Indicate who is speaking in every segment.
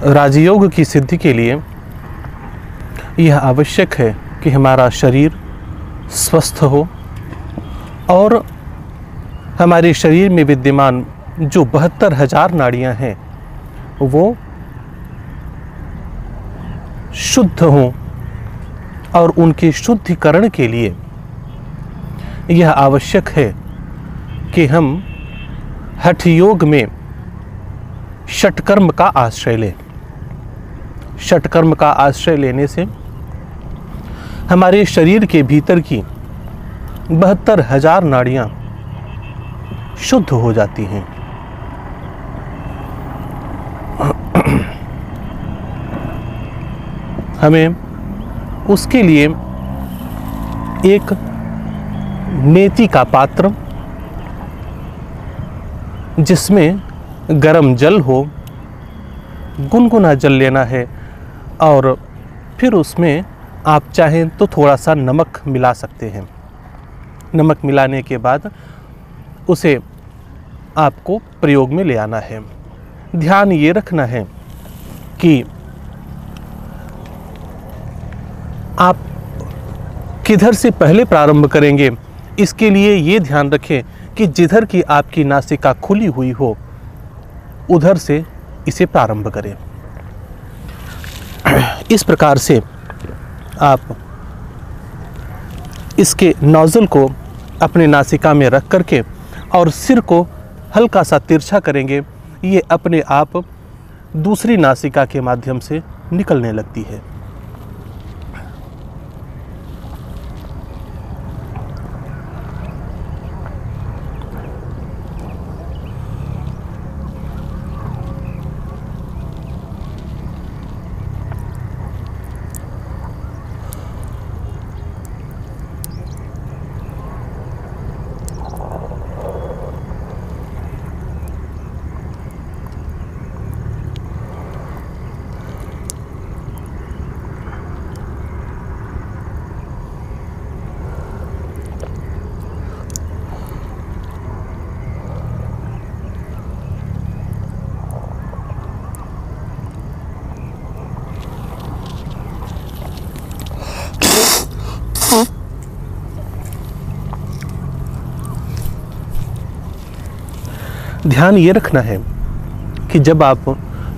Speaker 1: राजयोग की सिद्धि के लिए यह आवश्यक है कि हमारा शरीर स्वस्थ हो और हमारे शरीर में विद्यमान जो 72,000 नाड़ियां हैं वो शुद्ध हों और उनके शुद्धिकरण के लिए यह आवश्यक है कि हम हठ योग में षटकर्म का आश्रय लें। षटकर्म का आश्रय लेने से हमारे शरीर के भीतर की 72,000 नाड़ियां शुद्ध हो जाती हैं। हमें उसके लिए एक नेति का पात्र जिसमें गरम जल हो, गुनगुना जल लेना है और फिर उसमें आप चाहें तो थोड़ा सा नमक मिला सकते हैं। नमक मिलाने के बाद उसे आपको प्रयोग में ले आना है। ध्यान ये रखना है कि आप किधर से पहले प्रारंभ करेंगे, इसके लिए ये ध्यान रखें कि जिधर की आपकी नासिका खुली हुई हो उधर से इसे प्रारंभ करें। इस प्रकार से आप इसके नोजल को अपने नासिका में रख करके और सिर को हल्का सा तिरछा करेंगे, ये अपने आप दूसरी नासिका के माध्यम से निकलने लगती है। ध्यान ये रखना है कि जब आप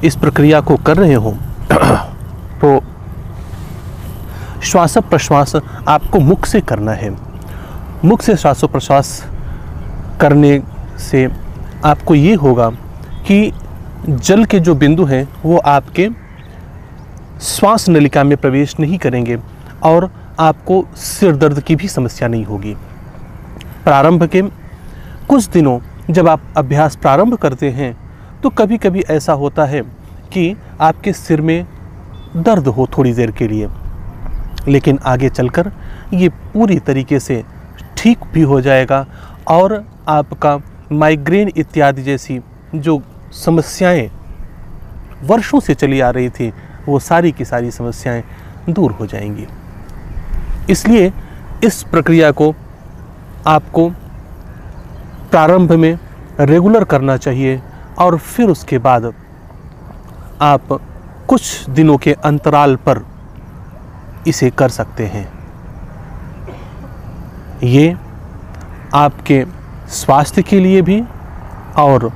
Speaker 1: इस प्रक्रिया को कर रहे हो तो श्वास प्रश्वास आपको मुख से करना है। मुख से श्वास प्रश्वास करने से आपको ये होगा कि जल के जो बिंदु हैं वो आपके श्वास नलिका में प्रवेश नहीं करेंगे और आपको सिर दर्द की भी समस्या नहीं होगी। प्रारंभ के कुछ दिनों जब आप अभ्यास प्रारंभ करते हैं तो कभी कभी ऐसा होता है कि आपके सिर में दर्द हो थोड़ी देर के लिए, लेकिन आगे चलकर ये पूरी तरीके से ठीक भी हो जाएगा और आपका माइग्रेन इत्यादि जैसी जो समस्याएं वर्षों से चली आ रही थी वो सारी की सारी समस्याएं दूर हो जाएंगी। इसलिए इस प्रक्रिया को आपको प्रारंभ में रेगुलर करना चाहिए और फिर उसके बाद आप कुछ दिनों के अंतराल पर इसे कर सकते हैं। ये आपके स्वास्थ्य के लिए भी और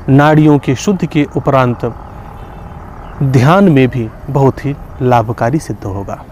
Speaker 1: नाड़ियों के शुद्धि के उपरांत ध्यान में भी बहुत ही लाभकारी सिद्ध होगा।